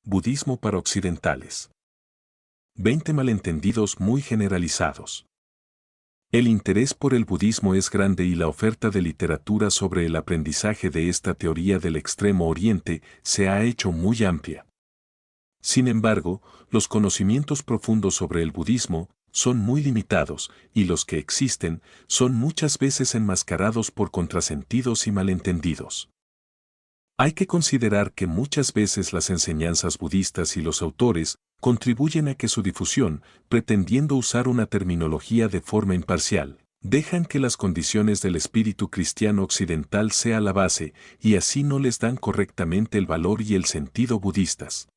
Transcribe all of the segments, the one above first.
Budismo para occidentales. 20 malentendidos muy generalizados. El interés por el budismo es grande y la oferta de literatura sobre el aprendizaje de esta teoría del Extremo Oriente se ha hecho muy amplia. Sin embargo, los conocimientos profundos sobre el budismo son muy limitados y los que existen son muchas veces enmascarados por contrasentidos y malentendidos. Hay que considerar que muchas veces las enseñanzas budistas y los autores contribuyen a que su difusión, pretendiendo usar una terminología de forma imparcial, dejan que las condiciones del espíritu cristiano occidental sea la base y así no les dan correctamente el valor y el sentido budistas.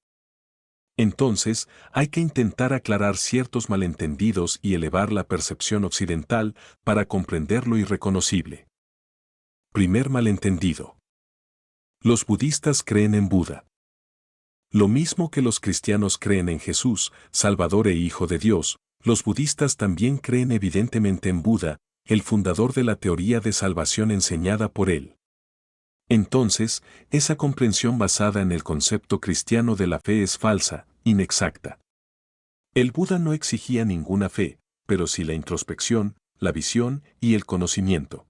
Entonces, hay que intentar aclarar ciertos malentendidos y elevar la percepción occidental para comprender lo irreconocible. Primer malentendido. Los budistas creen en Buda. Lo mismo que los cristianos creen en Jesús, Salvador e Hijo de Dios, los budistas también creen evidentemente en Buda, el fundador de la teoría de salvación enseñada por él. Entonces, esa comprensión basada en el concepto cristiano de la fe es falsa, inexacta. El Buda no exigía ninguna fe, pero sí la introspección, la visión y el conocimiento.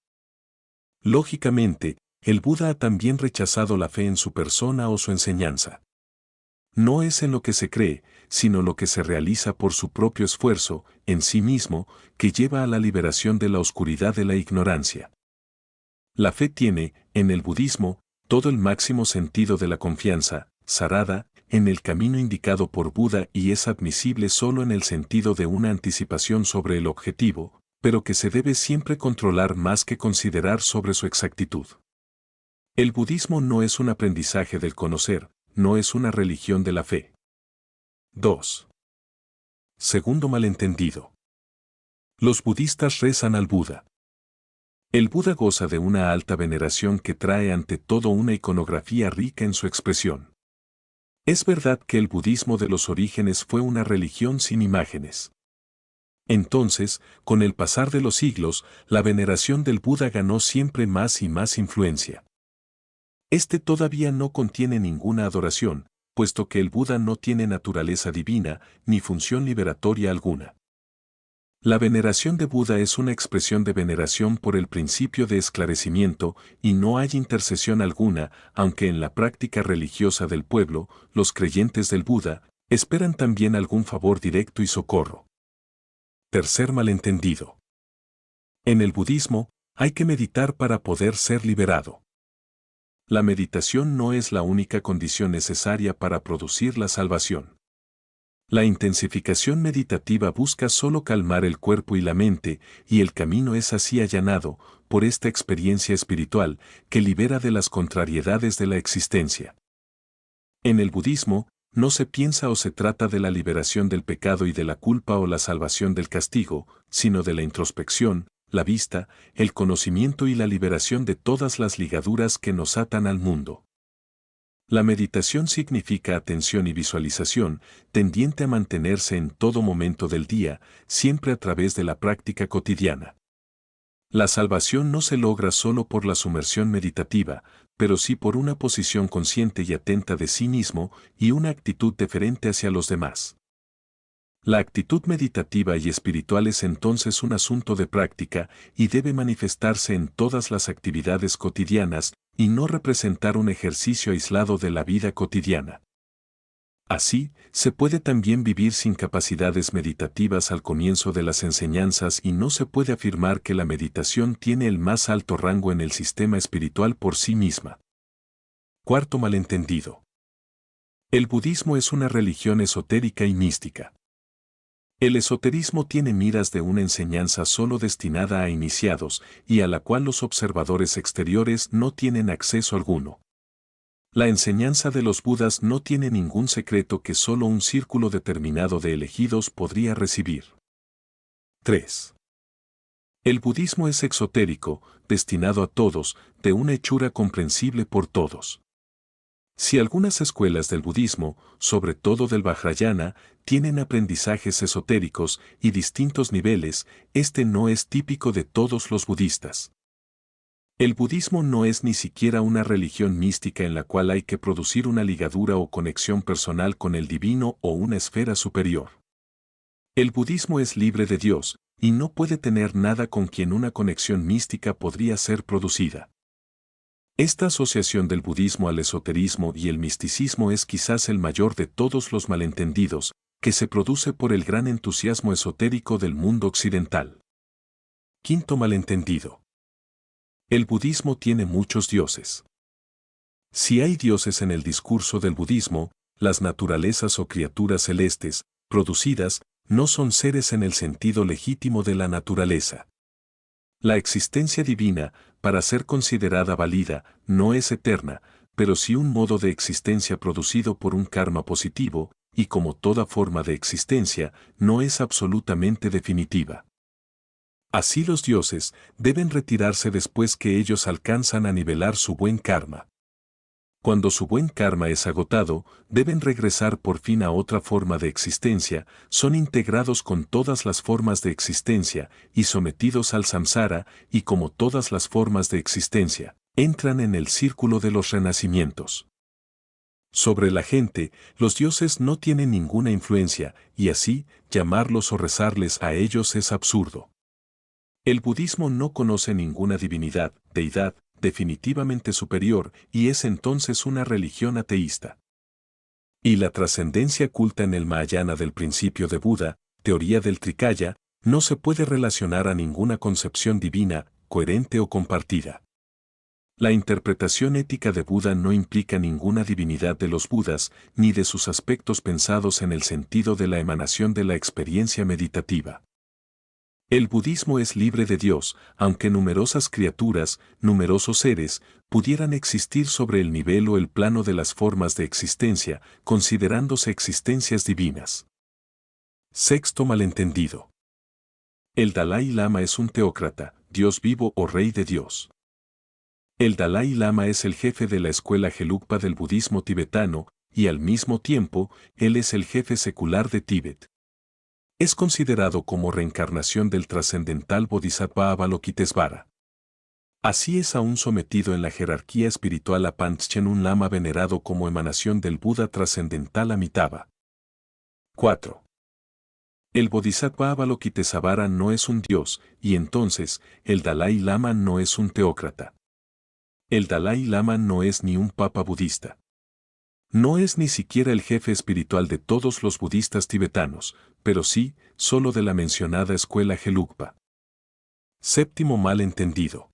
Lógicamente, el Buda ha también rechazado la fe en su persona o su enseñanza. No es en lo que se cree, sino lo que se realiza por su propio esfuerzo, en sí mismo, que lleva a la liberación de la oscuridad de la ignorancia. La fe tiene, en el budismo, todo el máximo sentido de la confianza, sarada, en el camino indicado por Buda y es admisible solo en el sentido de una anticipación sobre el objetivo, pero que se debe siempre controlar más que considerar sobre su exactitud. El budismo no es un aprendizaje del conocer, no es una religión de la fe. 2. Segundo malentendido. Los budistas rezan al Buda. El Buda goza de una alta veneración que trae ante todo una iconografía rica en su expresión. Es verdad que el budismo de los orígenes fue una religión sin imágenes. Entonces, con el pasar de los siglos, la veneración del Buda ganó siempre más y más influencia. Este todavía no contiene ninguna adoración, puesto que el Buda no tiene naturaleza divina ni función liberatoria alguna. La veneración de Buda es una expresión de veneración por el principio de esclarecimiento y no hay intercesión alguna, aunque en la práctica religiosa del pueblo, los creyentes del Buda esperan también algún favor directo y socorro. Tercer malentendido. En el budismo, hay que meditar para poder ser liberado. La meditación no es la única condición necesaria para producir la salvación. La intensificación meditativa busca solo calmar el cuerpo y la mente, y el camino es así allanado, por esta experiencia espiritual, que libera de las contrariedades de la existencia. En el budismo, no se piensa o se trata de la liberación del pecado y de la culpa o la salvación del castigo, sino de la introspección, la vista, el conocimiento y la liberación de todas las ligaduras que nos atan al mundo. La meditación significa atención y visualización, tendiente a mantenerse en todo momento del día, siempre a través de la práctica cotidiana. La salvación no se logra solo por la sumersión meditativa, pero sí por una posición consciente y atenta de sí mismo y una actitud deferente hacia los demás. La actitud meditativa y espiritual es entonces un asunto de práctica y debe manifestarse en todas las actividades cotidianas y no representar un ejercicio aislado de la vida cotidiana. Así, se puede también vivir sin capacidades meditativas al comienzo de las enseñanzas y no se puede afirmar que la meditación tiene el más alto rango en el sistema espiritual por sí misma. Cuarto malentendido. El budismo es una religión esotérica y mística. El esoterismo tiene miras de una enseñanza solo destinada a iniciados y a la cual los observadores exteriores no tienen acceso alguno. La enseñanza de los Budas no tiene ningún secreto que solo un círculo determinado de elegidos podría recibir. 3. El budismo es exotérico, destinado a todos, de una hechura comprensible por todos. Si algunas escuelas del budismo, sobre todo del Vajrayana, tienen aprendizajes esotéricos y distintos niveles, este no es típico de todos los budistas. El budismo no es ni siquiera una religión mística en la cual hay que producir una ligadura o conexión personal con el divino o una esfera superior. El budismo es libre de Dios, y no puede tener nada con quien una conexión mística podría ser producida. Esta asociación del budismo al esoterismo y el misticismo es quizás el mayor de todos los malentendidos, que se produce por el gran entusiasmo esotérico del mundo occidental. Quinto malentendido. El budismo tiene muchos dioses. Si hay dioses en el discurso del budismo, las naturalezas o criaturas celestes, producidas, no son seres en el sentido legítimo de la naturaleza. La existencia divina, para ser considerada válida, no es eterna, pero sí un modo de existencia producido por un karma positivo, y como toda forma de existencia, no es absolutamente definitiva. Así los dioses deben retirarse después que ellos alcanzan a nivelar su buen karma. Cuando su buen karma es agotado, deben regresar por fin a otra forma de existencia, son integrados con todas las formas de existencia y sometidos al samsara, y como todas las formas de existencia, entran en el círculo de los renacimientos. Sobre la gente, los dioses no tienen ninguna influencia, y así, llamarlos o rezarles a ellos es absurdo. El budismo no conoce ninguna divinidad, deidad, definitivamente superior, y es entonces una religión ateísta. Y la trascendencia oculta en el Mahayana del principio de Buda, teoría del Trikaya, no se puede relacionar a ninguna concepción divina, coherente o compartida. La interpretación ética de Buda no implica ninguna divinidad de los Budas, ni de sus aspectos pensados en el sentido de la emanación de la experiencia meditativa. El budismo es libre de Dios, aunque numerosas criaturas, numerosos seres, pudieran existir sobre el nivel o el plano de las formas de existencia, considerándose existencias divinas. Sexto malentendido. El Dalai Lama es un teócrata, Dios vivo o rey de Dios. El Dalai Lama es el jefe de la escuela Gelugpa del budismo tibetano, y al mismo tiempo, él es el jefe secular de Tíbet. Es considerado como reencarnación del trascendental Bodhisattva Avalokitesvara. Así es aún sometido en la jerarquía espiritual a Panchen, un lama venerado como emanación del Buda trascendental Amitabha. 4. El Bodhisattva Avalokitesvara no es un dios, y entonces, el Dalai Lama no es un teócrata. El Dalai Lama no es ni un papa budista. No es ni siquiera el jefe espiritual de todos los budistas tibetanos, pero sí, solo de la mencionada escuela Gelugpa. Séptimo malentendido.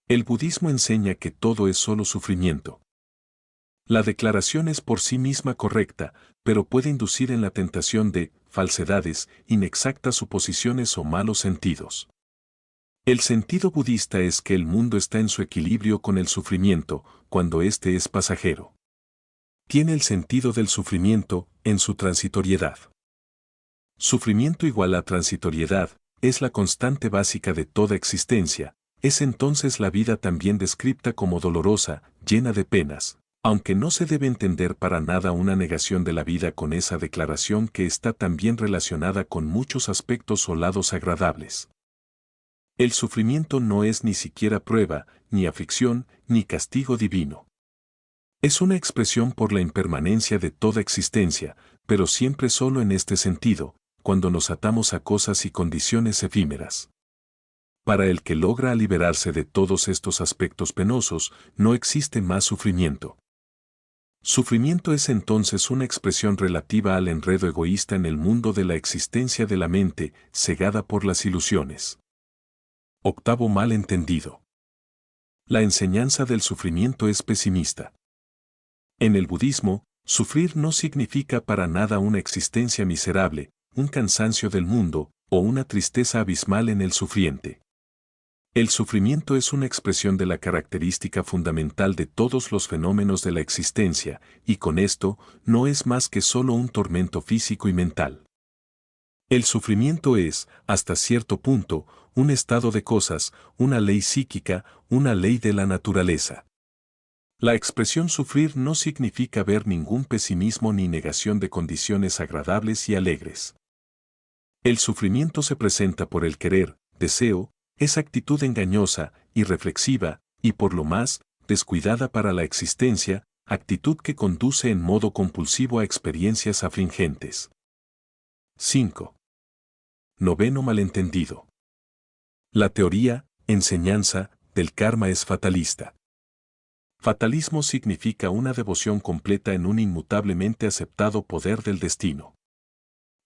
El budismo enseña que todo es solo sufrimiento. La declaración es por sí misma correcta, pero puede inducir en la tentación de falsedades, inexactas suposiciones o malos sentidos. El sentido budista es que el mundo está en su equilibrio con el sufrimiento, cuando éste es pasajero. Tiene el sentido del sufrimiento en su transitoriedad. Sufrimiento igual a transitoriedad, es la constante básica de toda existencia, es entonces la vida también descrita como dolorosa, llena de penas, aunque no se debe entender para nada una negación de la vida con esa declaración que está también relacionada con muchos aspectos o lados agradables. El sufrimiento no es ni siquiera prueba, ni aflicción, ni castigo divino. Es una expresión por la impermanencia de toda existencia, pero siempre solo en este sentido, cuando nos atamos a cosas y condiciones efímeras. Para el que logra liberarse de todos estos aspectos penosos, no existe más sufrimiento. Sufrimiento es entonces una expresión relativa al enredo egoísta en el mundo de la existencia de la mente, cegada por las ilusiones. Octavo malentendido. La enseñanza del sufrimiento es pesimista. En el budismo, sufrir no significa para nada una existencia miserable, un cansancio del mundo, o una tristeza abismal en el sufriente. El sufrimiento es una expresión de la característica fundamental de todos los fenómenos de la existencia, y con esto, no es más que solo un tormento físico y mental. El sufrimiento es, hasta cierto punto, un estado de cosas, una ley psíquica, una ley de la naturaleza. La expresión sufrir no significa ver ningún pesimismo ni negación de condiciones agradables y alegres. El sufrimiento se presenta por el querer, deseo, es actitud engañosa, irreflexiva, y por lo más, descuidada para la existencia, actitud que conduce en modo compulsivo a experiencias afligentes. 5. Noveno malentendido. La teoría, enseñanza, del karma es fatalista. Fatalismo significa una devoción completa en un inmutablemente aceptado poder del destino.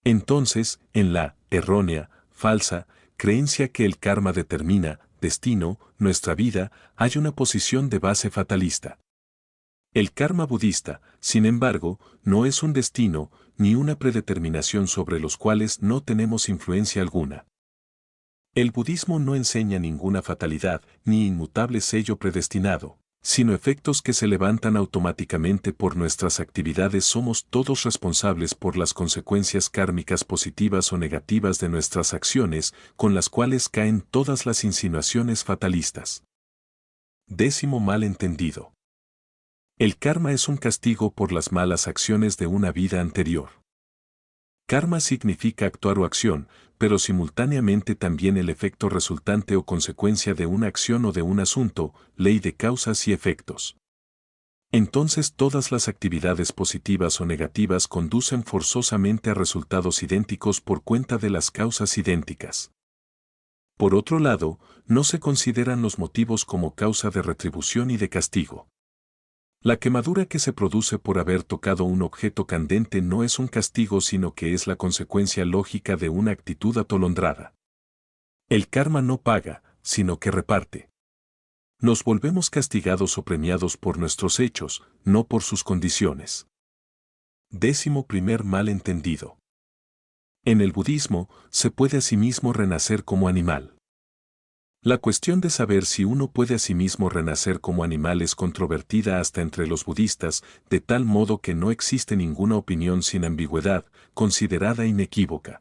Entonces, en la errónea, falsa, creencia que el karma determina, destino, nuestra vida, hay una posición de base fatalista. El karma budista, sin embargo, no es un destino, ni una predeterminación sobre los cuales no tenemos influencia alguna. El budismo no enseña ninguna fatalidad, ni inmutable sello predestinado, sino efectos que se levantan automáticamente por nuestras actividades. Somos todos responsables por las consecuencias kármicas positivas o negativas de nuestras acciones, con las cuales caen todas las insinuaciones fatalistas. Décimo malentendido. El karma es un castigo por las malas acciones de una vida anterior. Karma significa actuar o acción, pero simultáneamente también el efecto resultante o consecuencia de una acción o de un asunto, ley de causas y efectos. Entonces todas las actividades positivas o negativas conducen forzosamente a resultados idénticos por cuenta de las causas idénticas. Por otro lado, no se consideran los motivos como causa de retribución y de castigo. La quemadura que se produce por haber tocado un objeto candente no es un castigo, sino que es la consecuencia lógica de una actitud atolondrada. El karma no paga, sino que reparte. Nos volvemos castigados o premiados por nuestros hechos, no por sus condiciones. Décimo primer malentendido. En el budismo, se puede asimismo renacer como animal. La cuestión de saber si uno puede asimismo renacer como animal es controvertida hasta entre los budistas, de tal modo que no existe ninguna opinión sin ambigüedad, considerada inequívoca.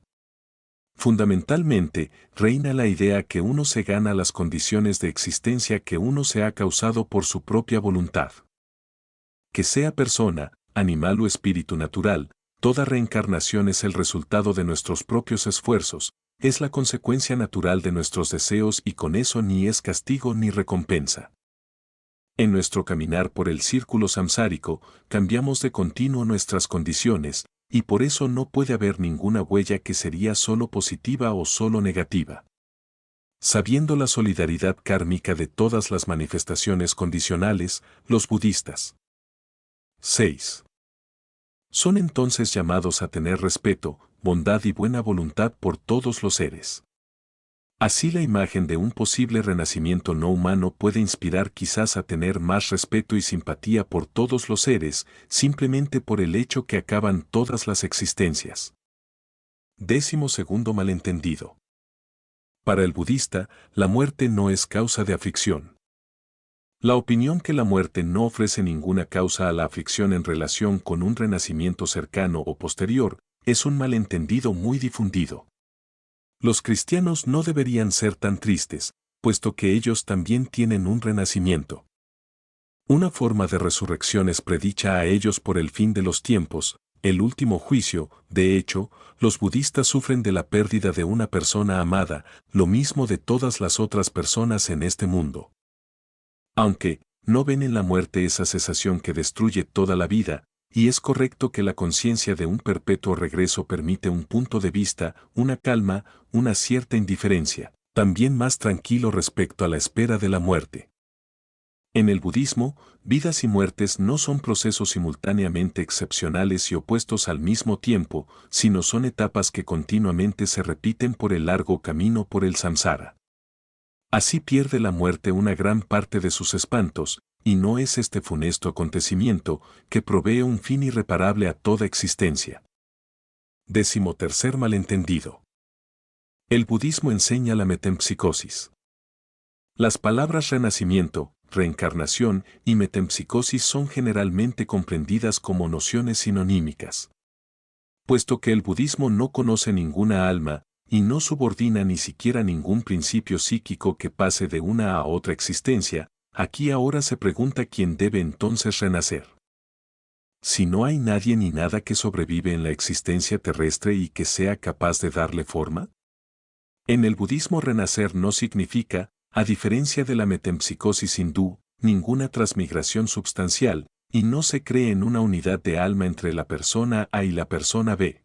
Fundamentalmente, reina la idea que uno se gana las condiciones de existencia que uno se ha causado por su propia voluntad. Que sea persona, animal o espíritu natural, toda reencarnación es el resultado de nuestros propios esfuerzos, es la consecuencia natural de nuestros deseos y con eso ni es castigo ni recompensa. En nuestro caminar por el círculo samsárico, cambiamos de continuo nuestras condiciones, y por eso no puede haber ninguna huella que sería solo positiva o solo negativa. Sabiendo la solidaridad kármica de todas las manifestaciones condicionales, los budistas 6. Son entonces llamados a tener respeto, bondad y buena voluntad por todos los seres. Así la imagen de un posible renacimiento no humano puede inspirar quizás a tener más respeto y simpatía por todos los seres, simplemente por el hecho que acaban todas las existencias. Décimo segundo malentendido. Para el budista, la muerte no es causa de aflicción. La opinión que la muerte no ofrece ninguna causa a la aflicción en relación con un renacimiento cercano o posterior, es un malentendido muy difundido. Los cristianos no deberían ser tan tristes, puesto que ellos también tienen un renacimiento. Una forma de resurrección es predicha a ellos por el fin de los tiempos, el último juicio. De hecho, los budistas sufren de la pérdida de una persona amada, lo mismo de todas las otras personas en este mundo. Aunque, no ven en la muerte esa cesación que destruye toda la vida, y es correcto que la conciencia de un perpetuo regreso permite un punto de vista, una calma, una cierta indiferencia, también más tranquilo respecto a la espera de la muerte. En el budismo, vidas y muertes no son procesos simultáneamente excepcionales y opuestos al mismo tiempo, sino son etapas que continuamente se repiten por el largo camino por el samsara. Así pierde la muerte una gran parte de sus espantos, y no es este funesto acontecimiento que provee un fin irreparable a toda existencia. Décimo tercer malentendido. El budismo enseña la metempsicosis. Las palabras renacimiento, reencarnación y metempsicosis son generalmente comprendidas como nociones sinonímicas. Puesto que el budismo no conoce ninguna alma, y no subordina ni siquiera ningún principio psíquico que pase de una a otra existencia, aquí ahora se pregunta quién debe entonces renacer. Si no hay nadie ni nada que sobrevive en la existencia terrestre y que sea capaz de darle forma, En el budismo renacer no significa, a diferencia de la metempsicosis hindú, ninguna transmigración substancial, y no se cree en una unidad de alma entre la persona A y la persona B.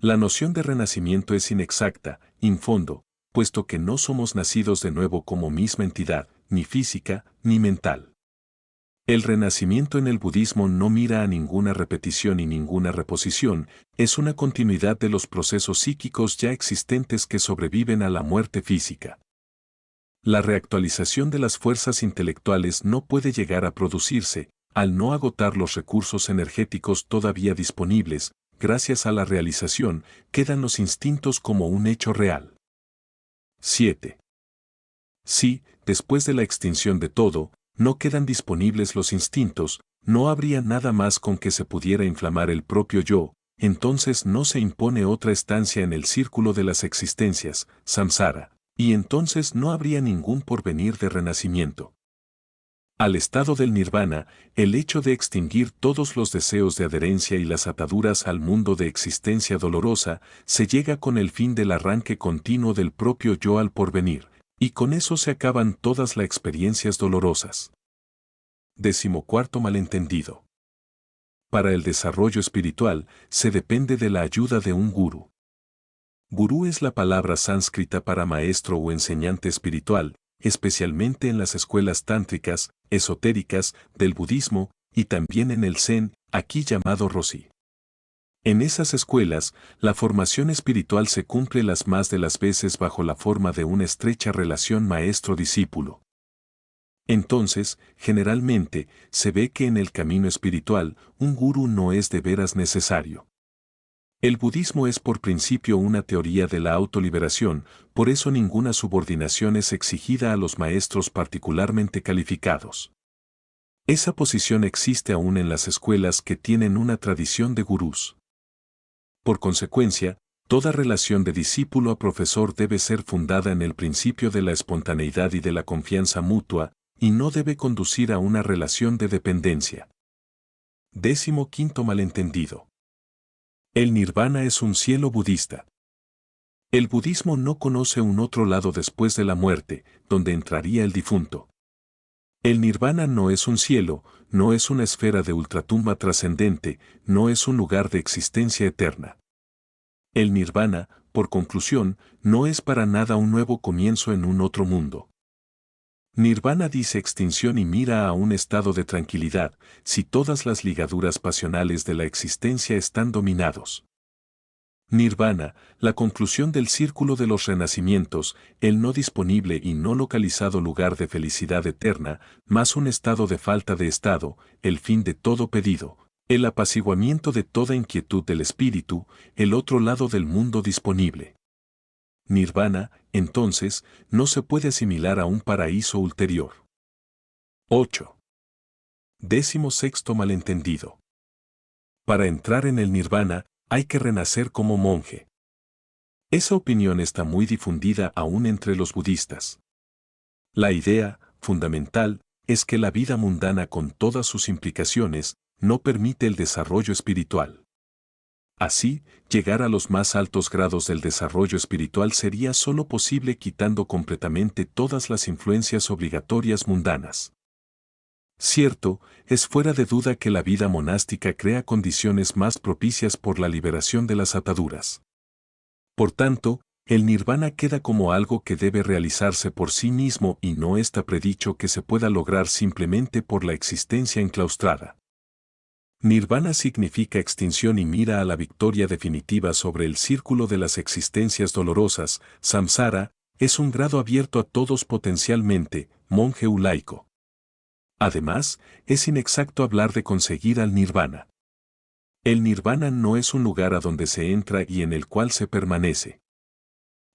La noción de renacimiento es inexacta, infondo, puesto que no somos nacidos de nuevo como misma entidad, ni física, ni mental. El renacimiento en el budismo no mira a ninguna repetición y ninguna reposición, es una continuidad de los procesos psíquicos ya existentes que sobreviven a la muerte física. La reactualización de las fuerzas intelectuales no puede llegar a producirse, al no agotar los recursos energéticos todavía disponibles, gracias a la realización, quedan los instintos como un hecho real. 7. Si, después de la extinción de todo, no quedan disponibles los instintos, no habría nada más con que se pudiera inflamar el propio yo, entonces no se impone otra estancia en el círculo de las existencias, samsara, y entonces no habría ningún porvenir de renacimiento. Al estado del nirvana, el hecho de extinguir todos los deseos de adherencia y las ataduras al mundo de existencia dolorosa, se llega con el fin del arranque continuo del propio yo al porvenir, y con eso se acaban todas las experiencias dolorosas. 14º malentendido. Para el desarrollo espiritual, se depende de la ayuda de un gurú. Gurú es la palabra sánscrita para maestro o enseñante espiritual, especialmente en las escuelas tántricas, esotéricas, del budismo, y también en el Zen, aquí llamado Roshi. En esas escuelas, la formación espiritual se cumple las más de las veces bajo la forma de una estrecha relación maestro-discípulo. Entonces, generalmente, se ve que en el camino espiritual, un gurú no es de veras necesario. El budismo es por principio una teoría de la autoliberación, por eso ninguna subordinación es exigida a los maestros particularmente calificados. Esa posición existe aún en las escuelas que tienen una tradición de gurús. Por consecuencia, toda relación de discípulo a profesor debe ser fundada en el principio de la espontaneidad y de la confianza mutua, y no debe conducir a una relación de dependencia. 15º malentendido. El nirvana es un cielo budista. El budismo no conoce un otro lado después de la muerte, donde entraría el difunto. El nirvana no es un cielo, no es una esfera de ultratumba trascendente, no es un lugar de existencia eterna. El nirvana, por conclusión, no es para nada un nuevo comienzo en un otro mundo. Nirvana dice extinción y mira a un estado de tranquilidad, si todas las ligaduras pasionales de la existencia están dominados. Nirvana, la conclusión del círculo de los renacimientos, el no disponible y no localizado lugar de felicidad eterna, más un estado de falta de estado, el fin de todo pedido, el apaciguamiento de toda inquietud del espíritu, el otro lado del mundo disponible. Nirvana, entonces, no se puede asimilar a un paraíso ulterior. 8. 16º malentendido. Para entrar en el nirvana, hay que renacer como monje. Esa opinión está muy difundida aún entre los budistas. La idea, fundamental, es que la vida mundana con todas sus implicaciones, no permite el desarrollo espiritual. Así, llegar a los más altos grados del desarrollo espiritual sería solo posible quitando completamente todas las influencias obligatorias mundanas. Cierto, es fuera de duda que la vida monástica crea condiciones más propicias por la liberación de las ataduras. Por tanto, el nirvana queda como algo que debe realizarse por sí mismo y no está predicho que se pueda lograr simplemente por la existencia enclaustrada. Nirvana significa extinción y mira a la victoria definitiva sobre el círculo de las existencias dolorosas. Samsara es un grado abierto a todos potencialmente, monje u laico. Además, es inexacto hablar de conseguir al nirvana. El nirvana no es un lugar a donde se entra y en el cual se permanece.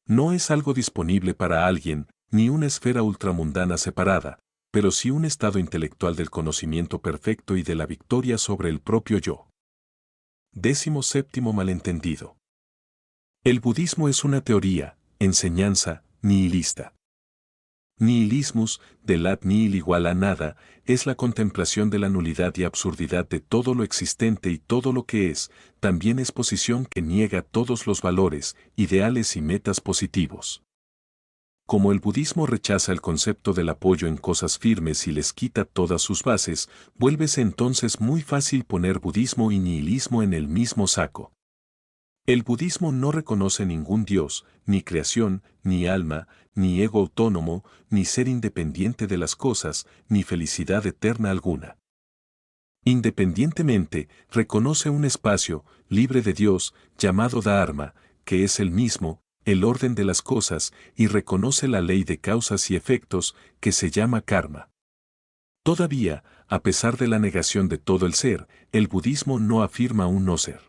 No es algo disponible para alguien, ni una esfera ultramundana separada, pero sí un estado intelectual del conocimiento perfecto y de la victoria sobre el propio yo. 17º malentendido. El budismo es una teoría, enseñanza, nihilista. Nihilismus, del ad nihil igual a nada, es la contemplación de la nulidad y absurdidad de todo lo existente y todo lo que es, también es posición que niega todos los valores, ideales y metas positivos. Como el budismo rechaza el concepto del apoyo en cosas firmes y les quita todas sus bases, vuélvese entonces muy fácil poner budismo y nihilismo en el mismo saco. El budismo no reconoce ningún Dios, ni creación, ni alma, ni ego autónomo, ni ser independiente de las cosas, ni felicidad eterna alguna. Independientemente, reconoce un espacio, libre de Dios, llamado Dharma, que es el mismo, el orden de las cosas, y reconoce la ley de causas y efectos, que se llama karma. Todavía, a pesar de la negación de todo el ser, el budismo no afirma un no ser.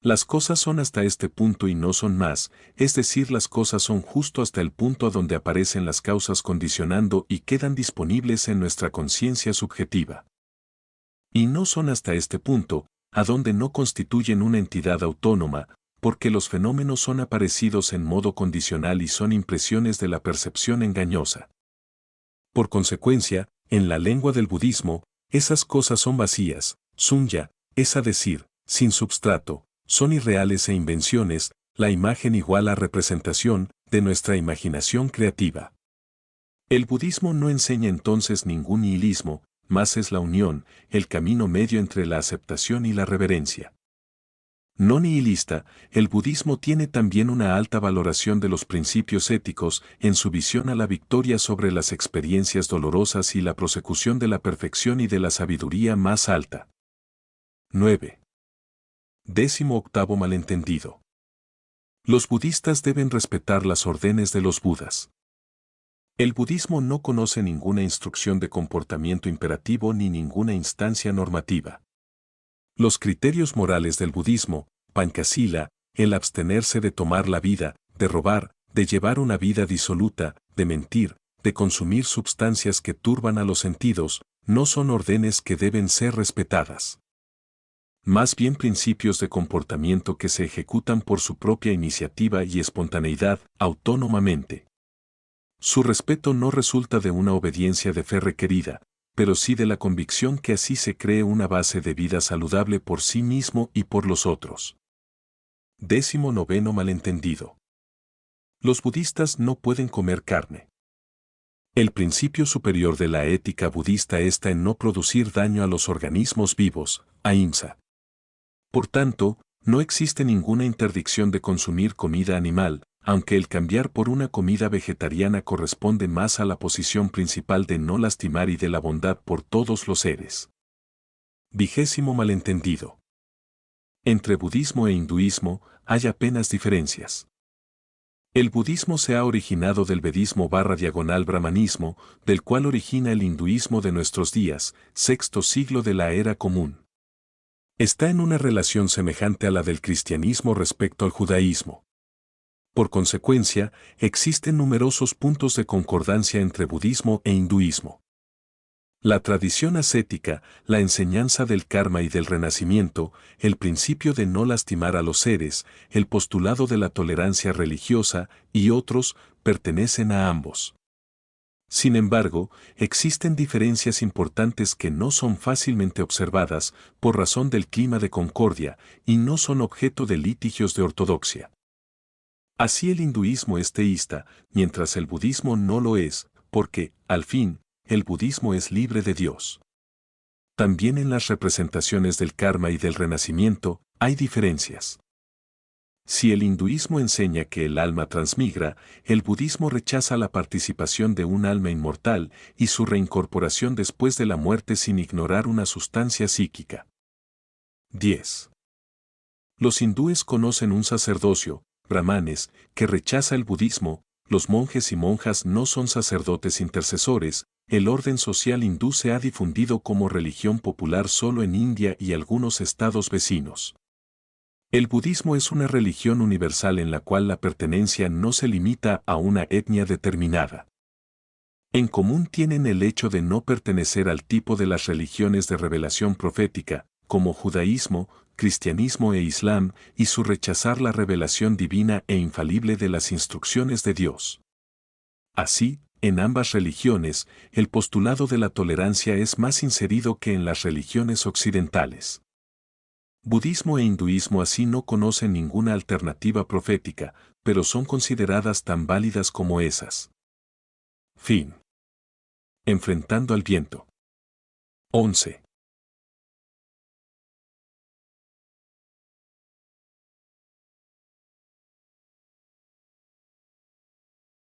Las cosas son hasta este punto y no son más, es decir, las cosas son justo hasta el punto a donde aparecen las causas condicionando y quedan disponibles en nuestra conciencia subjetiva. Y no son hasta este punto, a donde no constituyen una entidad autónoma, porque los fenómenos son aparecidos en modo condicional y son impresiones de la percepción engañosa. Por consecuencia, en la lengua del budismo, esas cosas son vacías, sunya, es a decir, sin substrato, son irreales e invenciones, la imagen igual a representación de nuestra imaginación creativa. El budismo no enseña entonces ningún nihilismo, más es la unión, el camino medio entre la aceptación y la reverencia. No nihilista, el budismo tiene también una alta valoración de los principios éticos en su visión a la victoria sobre las experiencias dolorosas y la prosecución de la perfección y de la sabiduría más alta. 9. 18º malentendido. Los budistas deben respetar las órdenes de los budas. El budismo no conoce ninguna instrucción de comportamiento imperativo ni ninguna instancia normativa. Los criterios morales del budismo, pañcasila, el abstenerse de tomar la vida, de robar, de llevar una vida disoluta, de mentir, de consumir sustancias que turban a los sentidos, no son órdenes que deben ser respetadas. Más bien principios de comportamiento que se ejecutan por su propia iniciativa y espontaneidad, autónomamente. Su respeto no resulta de una obediencia de fe requerida, pero sí de la convicción que así se cree una base de vida saludable por sí mismo y por los otros. 19º malentendido. Los budistas no pueden comer carne. El principio superior de la ética budista está en no producir daño a los organismos vivos, ahimsa. Por tanto, no existe ninguna interdicción de consumir comida animal, aunque el cambiar por una comida vegetariana corresponde más a la posición principal de no lastimar y de la bondad por todos los seres. 20º malentendido. Entre budismo e hinduismo hay apenas diferencias. El budismo se ha originado del vedismo/brahmanismo, del cual origina el hinduismo de nuestros días, sexto siglo de la era común. Está en una relación semejante a la del cristianismo respecto al judaísmo. Por consecuencia, existen numerosos puntos de concordancia entre budismo e hinduismo. La tradición ascética, la enseñanza del karma y del renacimiento, el principio de no lastimar a los seres, el postulado de la tolerancia religiosa y otros, pertenecen a ambos. Sin embargo, existen diferencias importantes que no son fácilmente observadas por razón del clima de concordia y no son objeto de litigios de ortodoxia. Así el hinduismo es teísta, mientras el budismo no lo es, porque, al fin, el budismo es libre de Dios. También en las representaciones del karma y del renacimiento hay diferencias. Si el hinduismo enseña que el alma transmigra, el budismo rechaza la participación de un alma inmortal y su reincorporación después de la muerte sin ignorar una sustancia psíquica. 10. Los hindúes conocen un sacerdocio, brahmanes, que rechaza el budismo, los monjes y monjas no son sacerdotes intercesores, el orden social hindú se ha difundido como religión popular solo en India y algunos estados vecinos. El budismo es una religión universal en la cual la pertenencia no se limita a una etnia determinada. En común tienen el hecho de no pertenecer al tipo de las religiones de revelación profética, como judaísmo, cristianismo e islam, y su rechazar la revelación divina e infalible de las instrucciones de Dios. Así, En ambas religiones, el postulado de la tolerancia es más inserido que en las religiones occidentales. Budismo e hinduismo así no conocen ninguna alternativa profética, pero son consideradas tan válidas como esas. Fin. Enfrentando al viento. 11.